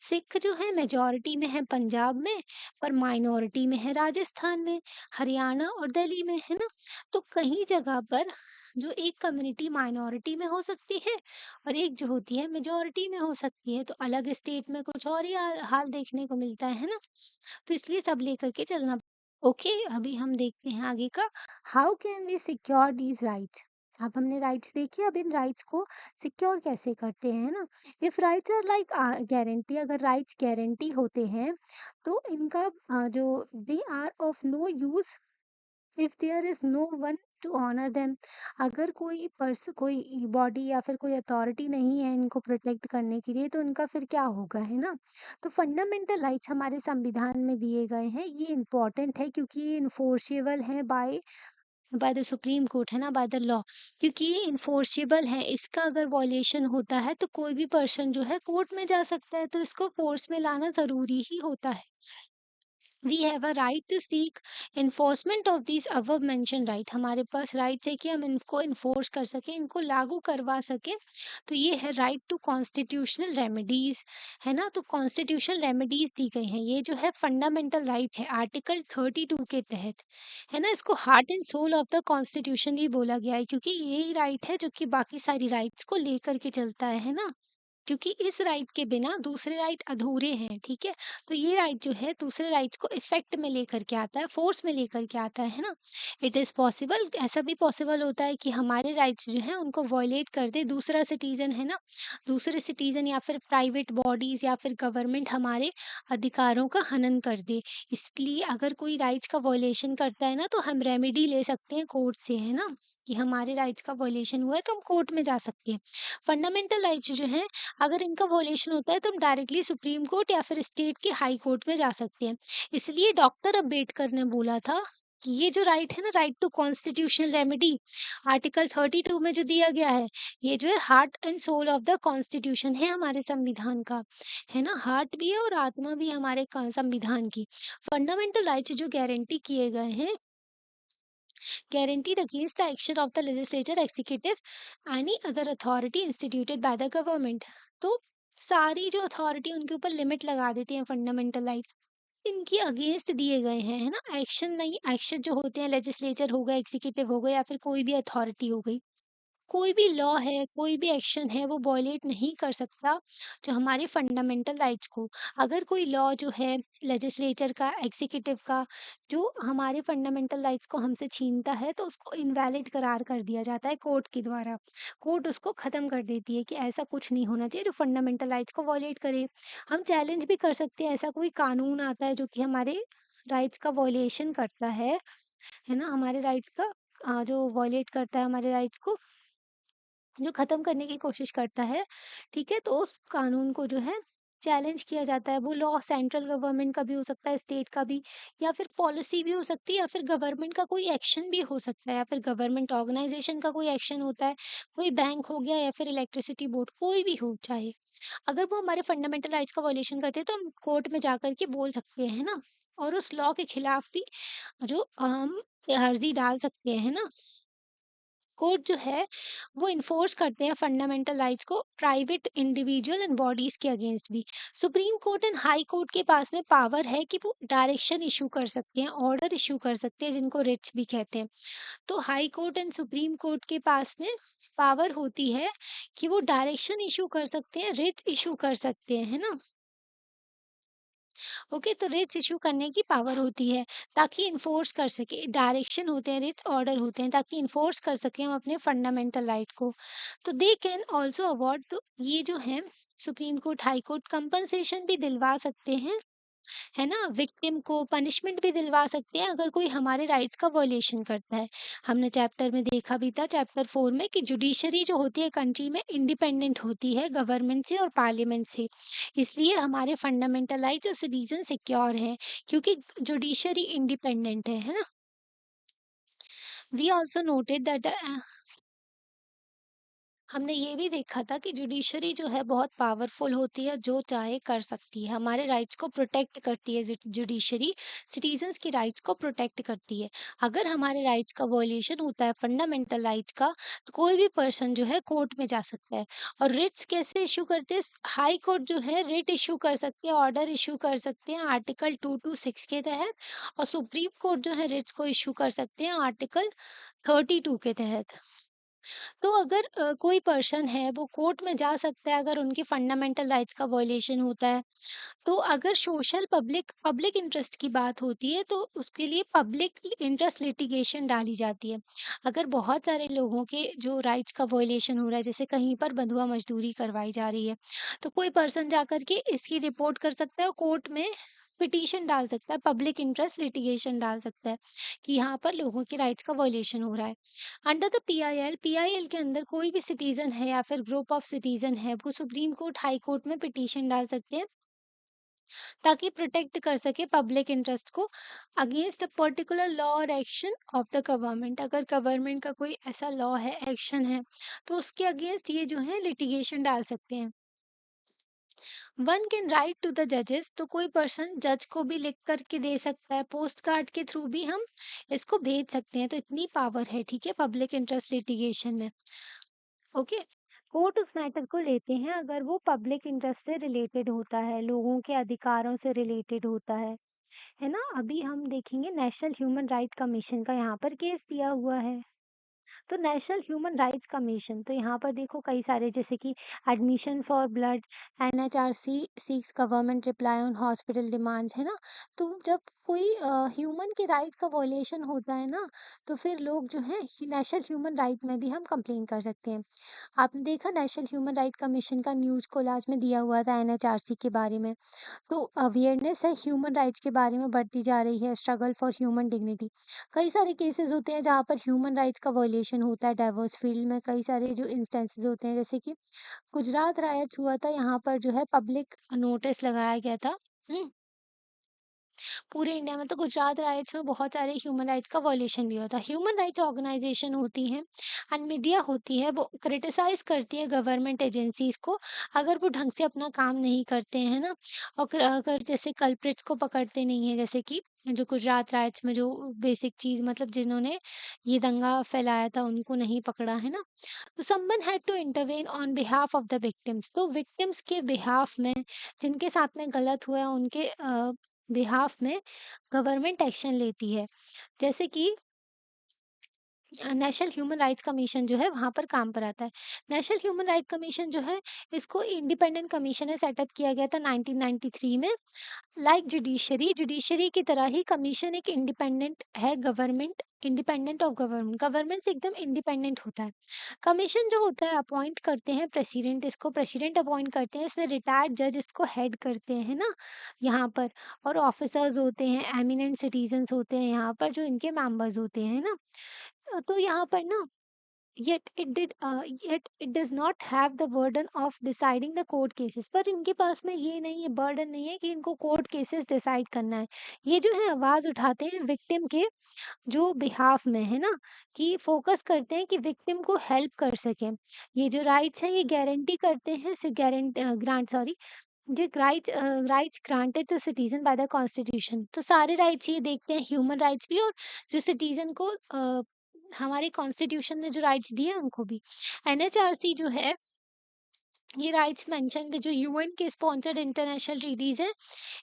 सिख जो है मेजॉरिटी में है पंजाब में, पर माइनॉरिटी में है राजस्थान में, हरियाणा और दिल्ली में, है ना? तो कहीं जगह पर जो एक कम्युनिटी माइनॉरिटी में हो सकती है और एक जो होती है मेजॉरिटी में हो सकती है, तो अलग स्टेट में कुछ और ही हाल देखने को मिलता है ना? तो इसलिए सब लेकर के चलना। ओके, अभी हम देखते हैं आगे का। How can we secure these rights. अब हमने राइट्स देखे, अब इन राइट्स को सिक्योर कैसे करते हैं ना। If rights are like guarantee, अगर राइट्स गारंटी होते हैं तो इनका जो they are of no use if there is no one to honour them. अगर कोई बॉडी या फिर कोई अथॉरिटी नहीं है इनको प्रोटेक्ट करने के लिए, तो इनका फिर क्या होगा, है ना? तो फंडामेंटल राइट्स हमारे संविधान में दिए गए हैं, ये इम्पोर्टेंट है क्योंकि ये इन्फोर्सेबल है by by the supreme court, है ना, बाय द लॉ। क्योंकि ये इन्फोर्सेबल है, इसका अगर वॉयलेशन होता है तो कोई भी पर्सन जो है कोर्ट में जा सकता है, तो इसको फोर्स में लाना जरूरी ही होता है। We have a right to seek enforcement of this above mention right. हमारे पास राइट है कि हम इनको इन्फोर्स कर सकें, इनको लागू करवा सकें। तो ये है राइट टू कॉन्स्टिट्यूशनल रेमेडीज, है ना? तो कॉन्स्टिट्यूशनल रेमेडीज दी गई हैं, ये जो है फंडामेंटल राइट है आर्टिकल 32 के तहत, है ना? इसको heart and soul of the constitution भी बोला गया है, क्योंकि यही राइट है जो कि बाकी सारी राइट्स को लेकर के चलता है ना? क्योंकि इस राइट के बिना दूसरे राइट अधूरे हैं, ठीक है? तो ये राइट जो है दूसरे राइट्स को इफेक्ट में लेकर के आता है, फोर्स में लेकर के आता है ना? इट इज़ पॉसिबल, ऐसा भी पॉसिबल होता है कि हमारे राइट्स जो हैं उनको वॉयलेट कर दे दूसरा सिटीज़न, है ना? दूसरे सिटीज़न या फिर प्राइवेट बॉडीज़ या फिर गवर्नमेंट हमारे अधिकारों का हनन कर दे। इसलिए अगर कोई राइट्स का वॉयलेशन करता है ना, तो हम रेमेडी ले सकते हैं कोर्ट से, है ना? कि हमारे राइट्स का वॉयलेशन हुआ है तो हम कोर्ट में जा सकते हैं। फंडामेंटल राइट्स जो हैं, अगर इनका वॉयलेशन होता है तो हम डायरेक्टली सुप्रीम कोर्ट या फिर स्टेट के हाई कोर्ट में जा सकते हैं। इसलिए डॉक्टर अम्बेडकर ने बोला था कि ये जो राइट है ना, right to constitutional remedy, article 32 में जो दिया गया है, ये जो है heart and soul of the constitution है हमारे संविधान का, है ना? हार्ट भी है और आत्मा भी है हमारे संविधान की। फंडामेंटल राइट्स जो गारंटी किए गए हैं, guaranteed against the action of the legislature, executive, any other authority instituted by the government। तो सारी जो अथॉरिटी उनके ऊपर लिमिट लगा देती है फंडामेंटल राइट, इनके अगेंस्ट दिए गए हैं, है ना? एक्शन नहीं, एक्शन जो होते हैं लेजिस्लेचर हो गया, एग्जीक्यूटिव हो गया या फिर कोई भी अथॉरिटी हो गई, कोई भी लॉ है, कोई भी एक्शन है, वो वॉयलेट नहीं कर सकता जो हमारे फंडामेंटल राइट्स को। अगर कोई लॉ जो है लेजिस्लेचर का, एग्जीक्यूटिव का, जो हमारे फंडामेंटल राइट्स को हमसे छीनता है, तो उसको इनवैलिड करार कर दिया जाता है कोर्ट के द्वारा। कोर्ट उसको ख़त्म कर देती है कि ऐसा कुछ नहीं होना चाहिए जो फंडामेंटल राइट्स को वॉयलेट करे। हम चैलेंज भी कर सकते हैं, ऐसा कोई कानून आता है जो कि हमारे राइट्स का वॉयलेशन करता है ना? हमारे राइट्स का जो वॉयलेट करता है हमारे राइट्स को, जो ख़त्म करने की कोशिश करता है, ठीक है? तो उस कानून को जो है चैलेंज किया जाता है। वो लॉ सेंट्रल गवर्नमेंट का भी हो सकता है, स्टेट का भी, या फिर पॉलिसी भी हो सकती है, या फिर गवर्नमेंट का कोई एक्शन भी हो सकता है, या फिर गवर्नमेंट ऑर्गेनाइज़ेशन का कोई एक्शन होता है, कोई बैंक हो गया या फिर इलेक्ट्रिसिटी बोर्ड, कोई भी हो चाहे। अगर वो हमारे फंडामेंटल राइट्स का वॉयलेशन करते हैं, तो हम कोर्ट में जाकर के बोल सकते हैं, है ना? और उस लॉ के खिलाफ भी जो हम अर्ज़ी डाल सकते हैं, है ना? कोर्ट जो है वो इन्फोर्स करते हैं फंडामेंटल राइट्स को प्राइवेट इंडिविजुअल एंड बॉडीज के अगेंस्ट भी। Supreme court and high court के पास में पावर है कि वो डायरेक्शन इशू कर सकते हैं, ऑर्डर इशू कर सकते हैं, जिनको रिट्स भी कहते हैं। तो high court and supreme court के पास में पावर होती है कि वो डायरेक्शन इशू कर सकते हैं, रिट्स इशू कर सकते हैं, है ना? ओके, तो रिट्स इशू करने की पावर होती है ताकि इन्फोर्स कर सके। डायरेक्शन होते हैं, रिट्स ऑर्डर होते हैं ताकि इन्फोर्स कर सकें हम अपने फंडामेंटल राइट को। तो दे कैन ऑल्सो अवॉर्ड, तो ये जो है supreme court, high court compensation भी दिलवा सकते हैं है ना? विक्टिम को पनिशमेंट भी दिलवा सकते हैं अगर कोई हमारे राइट्स का वॉयलेशन करता है। हमने चैप्टर में देखा भी था चैप्टर 4 में कि जुडिशरी जो होती है कंट्री में इंडिपेंडेंट होती है गवर्नमेंट से और पार्लियामेंट से। इसलिए हमारे फंडामेंटल राइट्स और सिटीज़न सिक्योर हैं क्योंकि जुडिशरी इंडिपेंडेंट है ना? वी आल्सो नोटेड दैट हमने ये भी देखा था कि जुडिशरी जो है बहुत पावरफुल होती है, जो चाहे कर सकती है। हमारे राइट्स को प्रोटेक्ट करती है जुडिशरी, सिटीजन्स की राइट्स को प्रोटेक्ट करती है। अगर हमारे राइट्स का वॉयलेशन होता है फंडामेंटल राइट्स का, तो कोई भी पर्सन जो है कोर्ट में जा सकता है। और रिट्स कैसे इश्यू करते हैं? हाई कोर्ट जो है रिट इश्यू कर सकते हैं, ऑर्डर इश्यू कर सकते हैं आर्टिकल 226 के तहत, और सुप्रीम कोर्ट जो है रिट्स को इश्यू कर सकते हैं आर्टिकल 32 के तहत। तो अगर कोई पर्सन है वो कोर्ट में जा सकता है अगर उनके फंडामेंटल राइट्स का वॉयलेशन होता है। तो अगर सोशल पब्लिक पब्लिक इंटरेस्ट की बात होती है तो उसके लिए पब्लिक इंटरेस्ट लिटिगेशन डाली जाती है। अगर बहुत सारे लोगों के जो राइट्स का वॉयलेशन हो रहा है, जैसे कहीं पर बंधुआ मजदूरी करवाई जा रही है, तो कोई पर्सन जाकर के इसकी रिपोर्ट कर सकता है और कोर्ट में पिटीशन डाल सकता है, पब्लिक इंटरेस्ट लिटिगेशन डाल सकता है कि यहाँ पर लोगों के राइट्स का वॉयलेशन हो रहा है। अंडर द पीआईएल के अंदर कोई भी सिटीजन है या फिर ग्रुप ऑफ सिटीजन है, वो सुप्रीम कोर्ट, हाई कोर्ट में पिटीशन डाल सकते हैं ताकि प्रोटेक्ट कर सके पब्लिक इंटरेस्ट को अगेंस्ट अ पर्टिकुलर लॉ और एक्शन ऑफ द गवर्नमेंट। अगर गवर्नमेंट का कोई ऐसा लॉ है, एक्शन है, तो उसके अगेंस्ट ये जो है लिटिगेशन डाल सकते हैं। One can write to the जजेस, तो कोई पर्सन जज को भी लिख करके दे सकता है, पोस्ट कार्ड के थ्रू भी हम इसको भेज सकते हैं। तो इतनी पावर है, ठीक है, पब्लिक इंटरेस्ट लिटिगेशन में। ओके। कोर्ट उस मैटर को लेते हैं अगर वो पब्लिक इंटरेस्ट से रिलेटेड होता है, लोगों के अधिकारों से रिलेटेड होता है ना? अभी हम देखेंगे नेशनल ह्यूमन राइट कमीशन का यहाँ पर केस दिया हुआ है। तो नेशनल ह्यूमन राइट्स कमीशन, तो यहाँ पर देखो कई सारे, जैसे कि admission for blood, NHRC seeks government reply on hospital demands, है ना? तो जब कोई ह्यूमन के राइट का वॉयलेशन होता है ना, तो फिर लोग जो है नेशनल ह्यूमन राइट में भी हम कंप्लेन कर सकते हैं। आपने देखा नेशनल ह्यूमन राइट कमीशन का न्यूज़ कोलाज में दिया हुआ था एनएचआरसी के बारे में। तो अवेयरनेस है ह्यूमन राइट्स के बारे में बढ़ती जा रही है, स्ट्रगल फॉर ह्यूमन डिग्निटी। कई सारे केसेस होते हैं जहाँ पर ह्यूमन राइट्स का वॉयलेशन होता है डाइवर्स फील्ड में, कई सारे जो इंस्टेंसेस होते हैं, जैसे कि गुजरात राइट्स हुआ था, यहाँ पर जो है पब्लिक नोटिस लगाया गया था। पूरे इंडिया में, तो गुजरात राइट्स में बहुत सारे ह्यूमन राइट्स का वॉयलेशन भी होता है। ह्यूमन राइट्स ऑर्गेनाइजेशन होती हैं एंड मीडिया होती है, वो क्रिटिसाइज करती है गवर्नमेंट एजेंसीज को अगर वो ढंग से अपना काम नहीं करते हैं ना, और अगर जैसे कल्प्रिट्स को पकड़ते नहीं है, जैसे कि जो गुजरात राइट्स में जो बेसिक चीज, मतलब जिन्होंने ये दंगा फैलाया था उनको नहीं पकड़ा है ना, तो someone had to intervene on behalf of the victims, तो विक्टिम्स के बिहाफ में, जिनके साथ में गलत हुआ है उनके बिहाफ में गवर्नमेंट एक्शन लेती है। जैसे कि नेशनल ह्यूमन राइट्स कमीशन जो है वहाँ पर काम पर आता है। नेशनल ह्यूमन राइट कमीशन जो है, इसको इंडिपेंडेंट कमीशन है, सेटअप किया गया था 1993 में। लाइक जुडिशरी, जुडिशरी की तरह ही कमीशन एक इंडिपेंडेंट है, government independent of government, government से एकदम इंडिपेंडेंट होता है। कमीशन जो होता है अपॉइंट करते हैं प्रेसिडेंट, इसको प्रेसिडेंट अपॉइंट करते हैं, इसमें रिटायर्ड जज इसको हेड करते हैं ना यहाँ पर, और ऑफिसर्स होते हैं, एमिनेंट सिटीजन्स होते हैं यहाँ पर जो इनके मेंबर्स होते हैं ना। तो यहाँ पर ना, yet it does not have the burden of deciding the court cases, पर इनके पास में ये नहीं है, बर्डन नहीं है कि इनको कोर्ट केसेस डिसाइड करना है। ये जो है आवाज उठाते हैं विक्टिम के जो बिहाफ में, है ना, कि फोकस करते हैं कि विक्टिम को हेल्प कर सकें। ये जो राइट्स हैं ये गारंटी करते हैं, ग्रांट सॉरी, ये rights granted to citizen by the constitution. तो सारे राइट्स ये देखते हैं, ह्यूमन राइट्स भी, और जो सिटीजन को हमारे कॉन्स्टिट्यूशन ने जो राइट्स दिए हैं उनको भी। एनएचआरसी जो है, ये राइट्स मेंशन के जो यूएन के स्पॉन्सर्ड इंटरनेशनल ट्रीटीज है,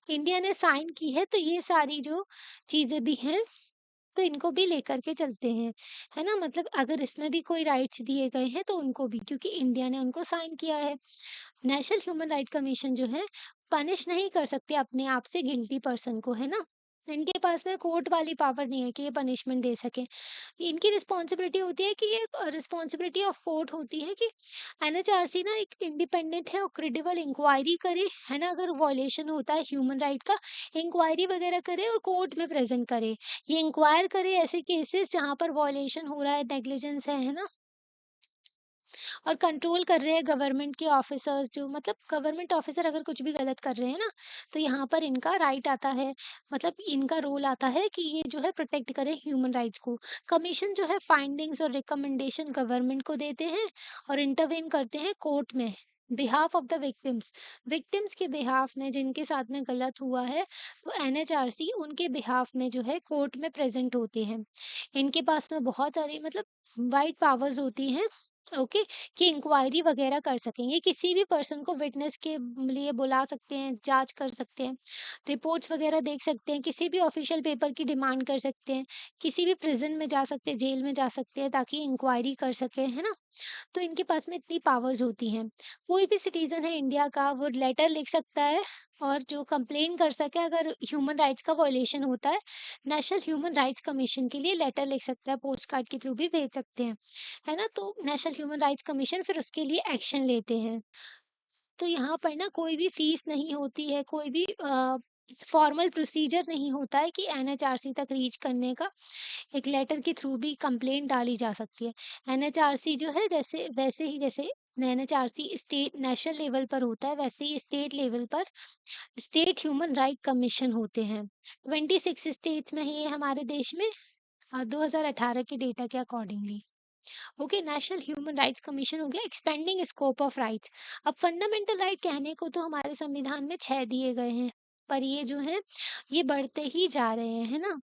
इंडिया ने साइन की है, तो ये सारी जो चीजें भी हैं तो इनको भी लेकर के चलते हैं, है ना? मतलब अगर इसमें भी कोई राइट्स दिए गए हैं तो उनको भी, क्योंकि इंडिया ने उनको साइन किया है। नेशनल ह्यूमन राइट कमीशन जो है पनिश नहीं कर सकते अपने आप से गिल्टी पर्सन को, है ना? इनके पास में कोर्ट वाली पावर नहीं है कि ये पनिशमेंट दे सकें। इनकी रिस्पॉन्सिबिलिटी होती है कि ये रिस्पॉन्सिबिलिटी ऑफ कोर्ट होती है कि एनएचआरसी ना एक इंडिपेंडेंट है और क्रेडिबल इंक्वायरी करे, है ना? अगर वॉयलेशन होता है ह्यूमन राइट का, इंक्वायरी वगैरह करे और कोर्ट में प्रेज़ेंट करे। ये इंक्वायर करे ऐसे केसेस जहाँ पर वॉयलेशन हो रहा है, नेग्लिजेंस है ना? और कंट्रोल कर रहे हैं गवर्नमेंट के ऑफिसर्स, जो मतलब गवर्नमेंट ऑफिसर अगर कुछ भी गलत कर रहे हैं ना, तो यहाँ पर इनका राइट आता है, मतलब इनका रोल आता है कि ये जो है प्रोटेक्ट करें ह्यूमन राइट्स को। कमीशन जो है फाइंडिंग्स और रिकमेंडेशन गवर्नमेंट को देते हैं और इंटरवेन करते हैं कोर्ट में behalf of the victims. Victims के बिहाफ में जिनके साथ में गलत हुआ है, तो एनएचआरसी उनके बिहाफ में जो है कोर्ट में प्रेजेंट होते हैं। इनके पास में बहुत सारी मतलब वाइड पावर्स होती हैं, ओके, कि इंक्वायरी वगैरह कर सकेंगे, किसी भी पर्सन को विटनेस के लिए बुला सकते हैं, जांच कर सकते हैं, रिपोर्ट्स वगैरह देख सकते हैं, किसी भी ऑफिशियल पेपर की डिमांड कर सकते हैं, किसी भी प्रिजन में जा सकते हैं, जेल में जा सकते हैं ताकि इंक्वायरी कर सके, है ना? तो इनके पास में इतनी पावर्स होती हैं। कोई भी सिटीजन है इंडिया का, वो लेटर लिख सकता है और जो कंप्लेन कर सके अगर ह्यूमन राइट्स का वायलेशन होता है, नेशनल ह्यूमन राइट्स कमीशन के लिए लेटर लिख सकता है, पोस्ट कार्ड के थ्रू भी भेज सकते हैं, है ना? तो नेशनल ह्यूमन राइट्स कमीशन फिर उसके लिए एक्शन लेते हैं। तो यहाँ पर ना कोई भी फीस नहीं होती है, कोई भी फॉर्मल प्रोसीजर नहीं होता है कि एनएचआरसी तक रीच करने का। एक लेटर के थ्रू भी कंप्लेंट डाली जा सकती है। एनएचआरसी जो है जैसे वैसे ही जैसे एनएचआरसी स्टेट नेशनल लेवल पर होता है, वैसे ही स्टेट लेवल पर स्टेट ह्यूमन राइट कमीशन होते हैं। 26 स्टेट्स में है ये हमारे देश में, 2018 के डेटा के accordingly. Okay, national human rights commission हो गया एक्सपेंडिंग स्कोप ऑफ राइट्स। अब फंडामेंटल राइट कहने को तो हमारे संविधान में 6 दिए गए हैं, पर ये जो है ये बढ़ते ही जा रहे हैं, है ना?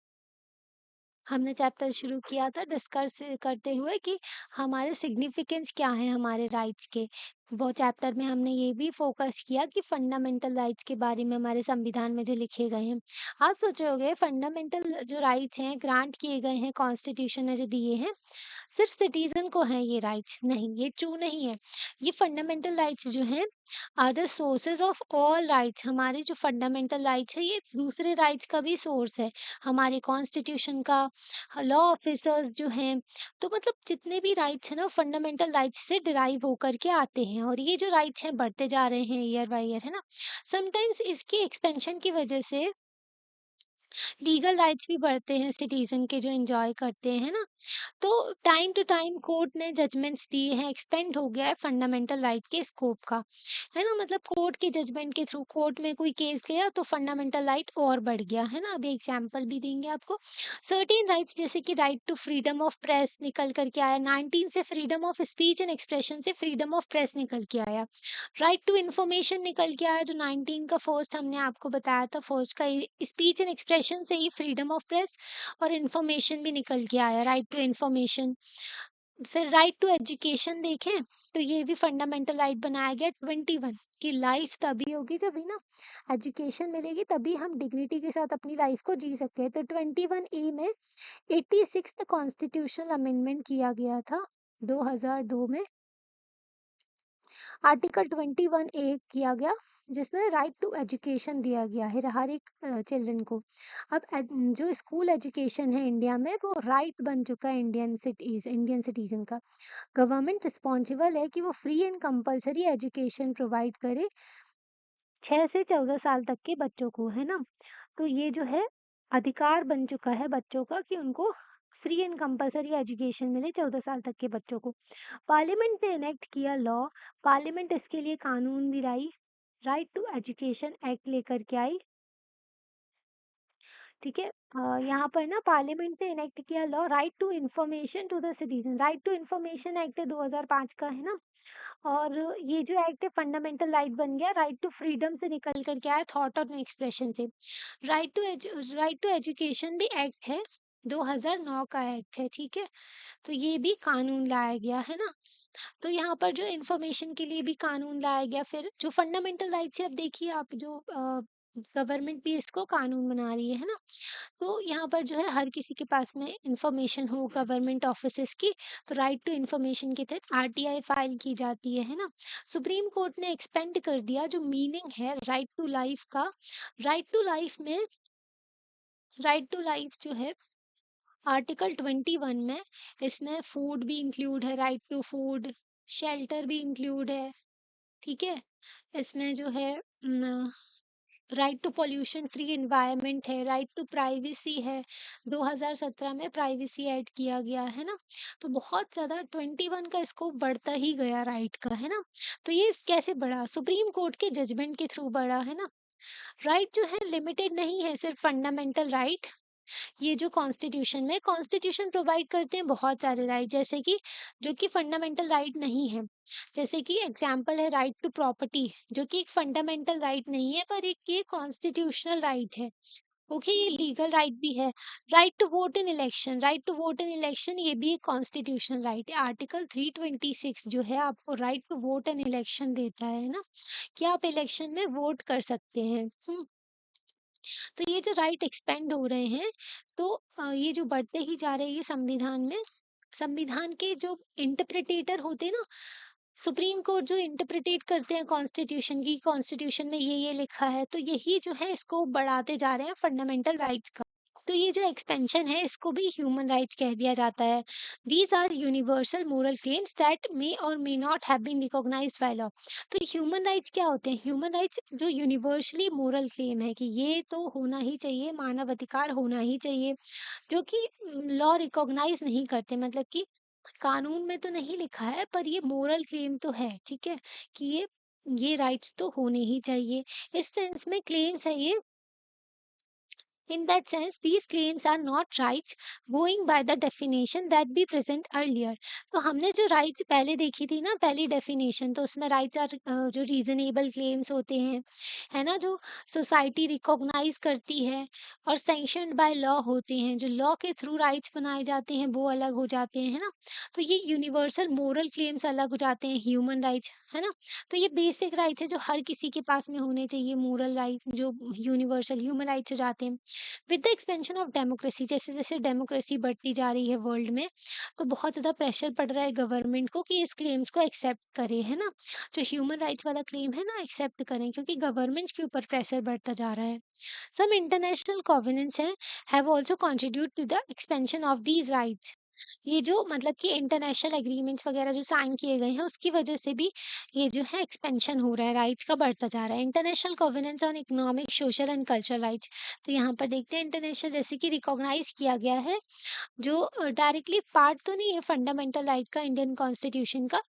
हमने चैप्टर शुरू किया था डिस्कस करते हुए कि हमारे सिग्निफिकेंस क्या है हमारे राइट्स के। वो चैप्टर में हमने ये भी फोकस किया कि फंडामेंटल राइट्स के बारे में हमारे संविधान में जो लिखे गए हैं। आप सोचोगे फंडामेंटल जो राइट्स हैं ग्रांट किए गए हैं, कॉन्स्टिट्यूशन ने जो दिए हैं, सिर्फ सिटीजन को हैं ये राइट्स? नहीं, ये ट्रू नहीं है। ये फंडामेंटल राइट्स जो हैं are the sources of all rights. हमारे जो फंडामेंटल राइट्स है ये दूसरे राइट्स का भी सोर्स है, हमारे कॉन्स्टिट्यूशन का, लॉ ऑफिसर्स जो हैं। तो मतलब जितने भी राइट्स हैं ना फंडामेंटल राइट्स से डिराइव होकर के आते हैं, और ये जो राइट्स हैं बढ़ते जा रहे हैं ईयर बाय ईयर, है ना? समटाइम्स इसकी एक्सपेंशन की वजह से लीगल राइट्स भी बढ़ते हैं सिटीजन के, जो एंजॉय करते हैं ना। तो टाइम टू टाइम कोर्ट ने जजमेंट्स दिए हैं, एक्सपेंड हो गया है फंडामेंटल राइट के स्कोप का, है ना? मतलब कोर्ट के जजमेंट के थ्रू कोर्ट में कोई केस गया तो फंडामेंटल राइट और बढ़ गया, है ना? अभी एग्जांपल भी देंगे आपको। सर्टेन राइट्स जैसे कि right to freedom of press निकल करके आया, 19 से freedom of speech and expression से फ्रीडम ऑफ प्रेस निकल के आया। राइट टू इन्फॉर्मेशन निकल के आया, जो 19 का फर्स्ट हमने आपको बताया था, फर्स्ट का स्पीच एंड एक्सप्रेशन से ही फ्रीडम ऑफ प्रेस और इन्फॉर्मेशन भी निकल के आया, राइट टू इन्फॉर्मेशन। फिर राइट टू एजुकेशन देखें तो ये भी फंडामेंटल राइट बनाया गया 21, कि लाइफ तभी होगी जब भी ना एजुकेशन मिलेगी, तभी हम डिग्निटी के साथ अपनी लाइफ को जी सकते हैं। तो 21 ए में 86 कॉन्स्टिट्यूशनल अमेंडमेंट किया गया था 2002 में। आर्टिकल 21 ए किया गया, जिसमें राइट टू एजुकेशन दिया गया है हर एक चिल्ड्रन को। अब जो स्कूल एजुकेशन है इंडिया में वो राइट बन चुका है इंडियन सिटीजन का। गवर्नमेंट रिस्पॉन्सिबल है कि वो free and compulsory education provide करे 6 से 14 साल तक के बच्चों को, है ना? तो ये जो है अधिकार बन चुका है बच्चों का कि उनको फ्री एंड कंपलसरी एजुकेशन मिले 14 साल तक के बच्चों को। पार्लियामेंट ने इनेक्ट किया लॉ, पार्लियामेंट इसके लिए कानून भी लाई, राइट टू एजुकेशन एक्ट लेकर के आई। ठीक है, यहाँ पर ना पार्लियामेंट ने इनेक्ट किया law right to information to the citizen. Right to information act 2005 का है ना। और ये जो एक्ट है फंडामेंटल राइट बन गया, राइट टू फ्रीडम से निकल करके आया थॉट और एक्सप्रेशन से। राइट टू एजुकेशन भी एक्ट है, 2009 का एक्ट है, ठीक है? तो ये भी कानून लाया गया, है ना? तो यहाँ पर जो इन्फॉर्मेशन के लिए भी कानून लाया गया। फिर जो फंडामेंटल राइट्स है, अब देखिए आप जो गवर्नमेंट भी इसको कानून बना रही है ना? तो यहाँ पर जो है हर किसी के पास में इंफॉर्मेशन हो गवर्नमेंट ऑफिसेस की, तो राइट टू इन्फॉर्मेशन के तहत आरटीआई फाइल की जाती है ना? सुप्रीम कोर्ट ने एक्सपेंड कर दिया जो मीनिंग है राइट टू लाइफ का। राइट टू लाइफ में राइट टू लाइफ जो है आर्टिकल 21 में, इसमें फूड भी इंक्लूड है, राइट टू फूड, शेल्टर भी इंक्लूड है, ठीक है। इसमें जो है right to pollution free environment है, राइट टू प्राइवेसी है, 2017 में प्राइवेसी ऐड किया गया है ना। तो बहुत ज्यादा 21 का स्कोप बढ़ता ही गया राइट का, है ना। तो ये कैसे बढ़ा, सुप्रीम कोर्ट के जजमेंट के थ्रू बढ़ा, है ना। राइट जो है लिमिटेड नहीं है सिर्फ फंडामेंटल राइट, ये जो कॉन्स्टिट्यूशन प्रोवाइड करते हैं बहुत सारे राइट, जैसे कि जो कि फंडामेंटल राइट नहीं है। जैसे कि एग्जांपल है राइट टू प्रॉपर्टी, जो कि एक फंडामेंटल राइट नहीं है पर एक ये कॉन्स्टिट्यूशनल राइट है। ओके, ये लीगल राइट भी है। Right to vote in election, right to vote in election ये भी एक कॉन्स्टिट्यूशनल राइट है। आर्टिकल 326 जो है आपको right to vote in election देता है ना, कि आप इलेक्शन में वोट कर सकते हैं। तो ये जो राइट एक्सपेंड हो रहे हैं, तो ये जो बढ़ते ही जा रहे हैं ये संविधान में, संविधान के जो इंटरप्रिटेटर होते हैं ना, सुप्रीम कोर्ट जो इंटरप्रिटेट करते हैं कॉन्स्टिट्यूशन की, कॉन्स्टिट्यूशन में ये लिखा है, तो यही जो है इसको बढ़ाते जा रहे हैं फंडामेंटल राइट्स का। तो ये जो एक्सपेंशन है इसको भी ह्यूमन राइट्स कह दिया जाता है। These are universal moral claims that may or may not have been recognised by law. तो ह्यूमन राइट्स क्या होते हैं, ह्यूमन राइट्स जो यूनिवर्सली मोरल क्लेम है कि ये तो होना ही चाहिए, मानव अधिकार होना ही चाहिए, जो कि लॉ रिकॉग्नाइज नहीं करते, मतलब कि कानून में तो नहीं लिखा है पर ये मोरल क्लेम तो है, ठीक है, कि ये राइट्स तो होने ही चाहिए। इस सेंस में क्लेम्स है ये। In that sense, these claims are not rights going by the definition that be present earlier. तो हमने जो राइट्स पहले देखी थी ना, पहली डेफिनेशन, तो उसमें राइट्स आर जो रीजनेबल क्लेम्स होते हैं, है ना, जो सोसाइटी रिकॉग्नाइज करती है और सैंक्शनड बाय लॉ होते हैं, जो लॉ के थ्रू राइट्स बनाए जाते हैं वो अलग हो जाते हैं, है ना। तो ये यूनिवर्सल मोरल क्लेम्स अलग हो जाते हैं, ह्यूमन राइट्स, है ना। तो ये बेसिक राइट्स है जो हर किसी के पास में होने चाहिए, मोरल राइट्स जो यूनिवर्सल ह्यूमन राइट्स हो जाते हैं। With the expansion of democracy, जैसे जैसे डेमोक्रेसी बढ़ती जा रही है वर्ल्ड में, तो बहुत ज़्यादा प्रेशर पड़ रहा है गवर्नमेंट को कि इस क्लेम्स को एक्सेप्ट करे, है ना। जो ह्यूमन राइट्स वाला क्लेम है ना, एक्सेप्ट करें, क्योंकि गवर्नमेंट्स के ऊपर प्रेशर बढ़ता जा रहा है। सम इंटरनेशनल कॉवेनेंट्स हैं have also contribute to the expansion of these rights. ये जो मतलब कि इंटरनेशनल एग्रीमेंट्स वगैरह जो साइन किए गए हैं उसकी वजह से भी ये जो है एक्सपेंशन हो रहा है, राइट्स का बढ़ता जा रहा है। International covenants on economic, social and cultural rights, तो यहाँ पर देखते हैं इंटरनेशनल जैसे कि रिकॉग्नाइज किया गया है, जो डायरेक्टली पार्ट तो नहीं है फंडामेंटल राइट का इंडियन कॉन्स्टिट्यूशन का,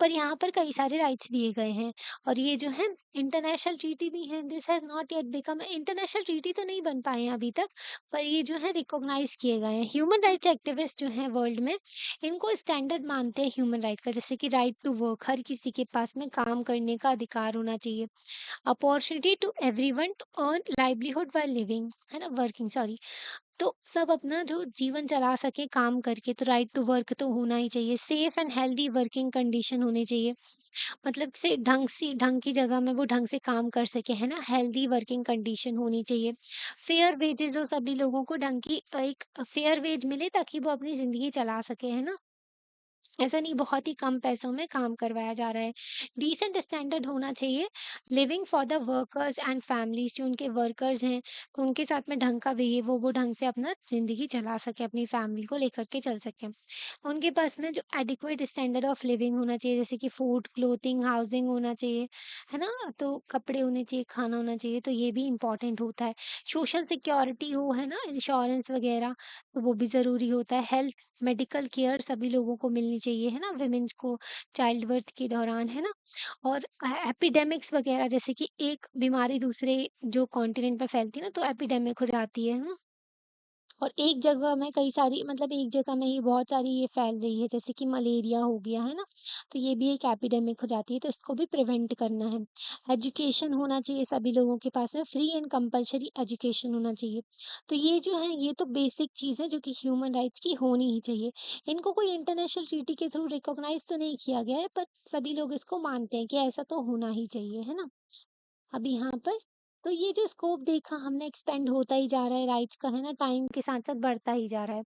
पर यहाँ पर कई सारे राइट्स दिए गए हैं। और ये जो है इंटरनेशनल ट्रीटी भी है, this has not yet become international treaty, तो नहीं बन पाए हैं अभी तक, पर ये जो है रिकॉग्नाइज किए गए हैं। ह्यूमन राइट्स एक्टिविस्ट जो हैं वर्ल्ड में, इनको स्टैंडर्ड मानते हैं ह्यूमन राइट का, जैसे कि राइट टू वर्क, हर किसी के पास में काम करने का अधिकार होना चाहिए, opportunity to everyone to earn livelihood while living, है ना, वर्किंग, सॉरी। तो सब अपना जो जीवन चला सके काम करके, तो राइट टू वर्क तो होना ही चाहिए। Safe and healthy working condition होनी चाहिए, मतलब से ढंग की जगह में वो ढंग से काम कर सके, है ना, हेल्दी वर्किंग कंडीशन होनी चाहिए। फेयर वेजेस हो, सभी लोगों को ढंग की एक फेयर वेज मिले ताकि वो अपनी ज़िंदगी चला सके, है ना। ऐसा नहीं बहुत ही कम पैसों में काम करवाया जा रहा है। डिसेंट स्टैंडर्ड होना चाहिए, living for the workers and families, जो उनके वर्कर्स हैं, तो उनके साथ में ढंग का बिहेव वो ढंग से अपना ज़िंदगी चला सकें, अपनी फैमिली को लेकर के चल सकें। उनके पास में जो एडिक्वेट स्टैंडर्ड ऑफ लिविंग होना चाहिए, जैसे कि फूड, क्लोथिंग, हाउसिंग होना चाहिए, है ना? तो कपड़े होने चाहिए, खाना होना चाहिए, तो ये भी इम्पोर्टेंट होता है। सोशल सिक्योरिटी हो, है ना? इंश्योरेंस वगैरह, तो वो भी ज़रूरी होता है। हेल्थ, मेडिकल केयर सभी लोगों को मिलनी चाहिए, है ना? वुमेन्स को चाइल्ड बर्थ के दौरान, है ना? और एपिडेमिक्स वगैरह, जैसे कि एक बीमारी दूसरे जो कॉन्टिनेंट पे फैलती है ना, तो एपिडेमिक हो जाती है ना? और एक जगह में कई सारी, मतलब एक जगह में ही बहुत सारी ये फैल रही है, जैसे कि मलेरिया हो गया, है ना? तो ये भी एक एपिडेमिक हो जाती है, तो इसको भी प्रिवेंट करना है। एजुकेशन होना चाहिए सभी लोगों के पास में, फ्री एंड कंपल्सरी एजुकेशन होना चाहिए। तो ये जो है ये तो बेसिक चीज़ है जो कि ह्यूमन राइट्स की होनी ही चाहिए। इनको कोई इंटरनेशनल ट्रीटी के थ्रू रिकॉग्नाइज़ तो नहीं किया गया है, पर सभी लोग इसको मानते हैं कि ऐसा तो होना ही चाहिए, है ना? अब यहाँ पर तो ये जो स्कोप देखा हमने एक्सपेंड होता ही जा रहा है राइट्स का, है ना, टाइम के साथ साथ बढ़ता ही जा रहा है।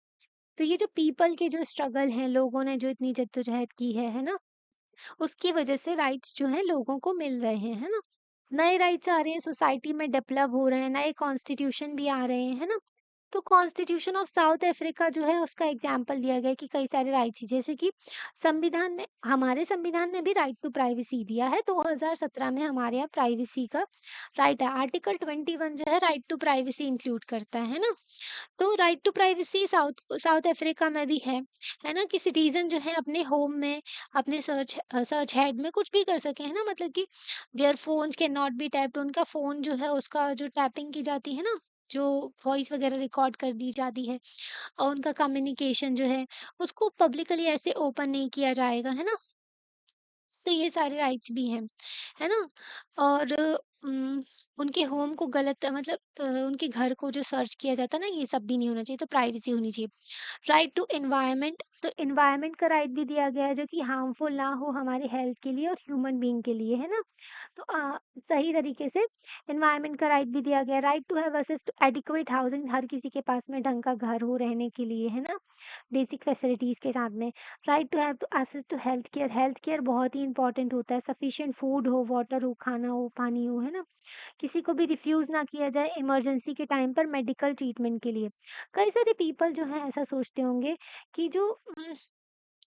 तो ये जो पीपल के जो स्ट्रगल हैं, लोगों ने जो इतनी जद्दोजहद की है ना, उसकी वजह से राइट्स जो है लोगों को मिल रहे हैं, है ना। नए राइट्स आ रहे हैं, सोसाइटी में डेवलप हो रहे हैं, नए कॉन्स्टिट्यूशन भी आ रहे हैं, है ना। तो कॉन्स्टिट्यूशन ऑफ साउथ अफ्रीका जो है उसका एग्जाम्पल दिया गया है कि कई सारे राइट्स, जैसे कि संविधान में, हमारे संविधान में भी राइट टू प्राइवेसी दिया है। 2017 में हमारे यहाँ प्राइवेसी का राइट है। आर्टिकल 21 जो है राइट टू प्राइवेसी इंक्लूड करता है ना। तो right to privacy south south Africa में भी है ना, कि सिटीजन जो है अपने होम में, अपने सर्च हेड में कुछ भी कर सके, है ना, मतलब कि their phones can not be tapped, उनका फोन जो है उसका जो टैपिंग की जाती है ना, जो वॉइस वगैरह रिकॉर्ड कर दी जाती है, और उनका कम्युनिकेशन जो है उसको पब्लिकली ऐसे ओपन नहीं किया जाएगा, है ना। तो ये सारे राइट्स भी हैं, है ना? और उम, उनके होम को गलत मतलब उनके घर को जो सर्च किया जाता है ना, ये सब भी नहीं होना चाहिए, तो प्राइवेसी होनी चाहिए। राइट टू एनवायरनमेंट, तो एनवायरनमेंट का राइट भी दिया गया है जो कि हार्मफुल ना हो हमारे हेल्थ के लिए और ह्यूमन बीइंग के लिए, है ना? तो सही तरीके से एनवायरनमेंट का राइट भी दिया गया है। Right to have access to adequate housing, हर किसी के पास में ढंग का घर हो रहने के लिए, है ना? बेसिक फैसिलिटीज़ के साथ में। Right to have to access to health care बहुत ही इंपॉर्टेंट होता है। सफिशिएंट फूड हो, वाटर हो, खाना हो, पानी हो, है ना? किसी को भी रिफ्यूज़ ना किया जाए इमरजेंसी के टाइम पर मेडिकल ट्रीटमेंट के लिए। कई सारे पीपल जो हैं ऐसा सोचते होंगे कि जो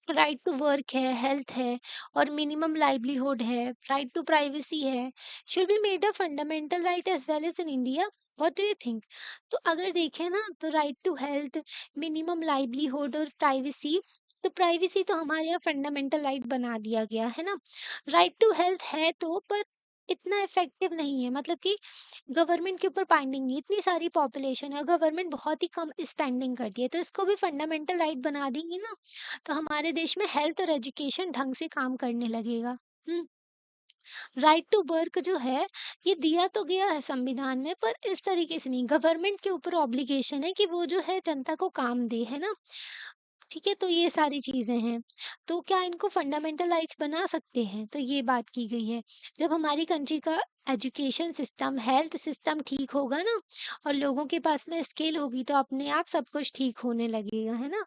राइट टू वर्क है, हेल्थ है और मिनिमम लाइवलीहुड है, राइट टू प्राइवेसी है, should be made a fundamental right as well as in India. What do you think? तो अगर देखें ना, तो right to health, minimum livelihood और प्राइवेसी, तो प्राइवेसी तो हमारे यहाँ फंडामेंटल राइट बना दिया गया है ना। राइट टू हेल्थ है तो, पर इतना इफेक्टिव नहीं है, मतलब कि गवर्नमेंट के ऊपर बाइंडिंग नहीं, इतनी सारी पॉपुलेशन है, गवर्नमेंट बहुत ही कम स्पेंडिंग करती है, तो इसको भी फंडामेंटल राइट बना देंगी ना, तो हमारे देश में हेल्थ और एजुकेशन ढंग से काम करने लगेगा। हुँ, राइट टू वर्क जो है, ये दिया तो गया है संविधान में, पर इस तरीके से नहीं, गवर्नमेंट के ऊपर ऑब्लिगेशन है कि वो जो है जनता को काम दे, है ना? ठीक है, तो ये सारी चीज़ें हैं। तो क्या इनको फंडामेंटल राइट्स बना सकते हैं? तो ये बात की गई है। जब हमारी कंट्री का एजुकेशन सिस्टम, हेल्थ सिस्टम ठीक होगा ना, और लोगों के पास में स्किल होगी, तो अपने आप सब कुछ ठीक होने लगेगा, है ना?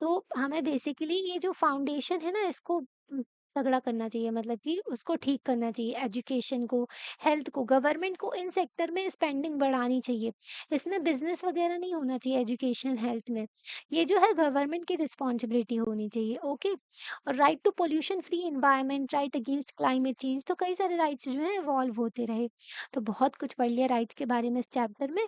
तो हमें बेसिकली ये जो फाउंडेशन है ना, इसको तगड़ा करना चाहिए, मतलब कि उसको ठीक करना चाहिए, एजुकेशन को, हेल्थ को, गवर्नमेंट को इन सेक्टर में स्पेंडिंग बढ़ानी चाहिए। इसमें बिजनेस वगैरह नहीं होना चाहिए एजुकेशन हेल्थ में। ये जो है गवर्नमेंट की रिस्पॉन्सिबिलिटी होनी चाहिए, ओके। और right to pollution free environment, right against climate change, तो कई सारे राइट्स जो है इवॉल्व होते रहे। तो बहुत कुछ पढ़ लिया राइट्स के बारे में इस चैप्टर में।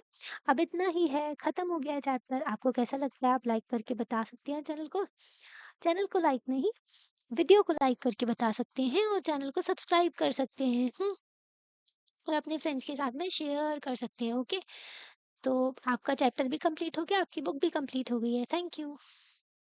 अब इतना ही है, खत्म हो गया है चैप्टर। आपको कैसा लगता है? आप लाइक करके बता सकते हैं चैनल को लाइक नहीं, वीडियो को लाइक करके बता सकते हैं, और चैनल को सब्सक्राइब कर सकते हैं। और अपने फ्रेंड्स के साथ में शेयर कर सकते हैं, ओके। तो आपका चैप्टर भी कंप्लीट हो गया, आपकी बुक भी कंप्लीट हो गई है। Thank you.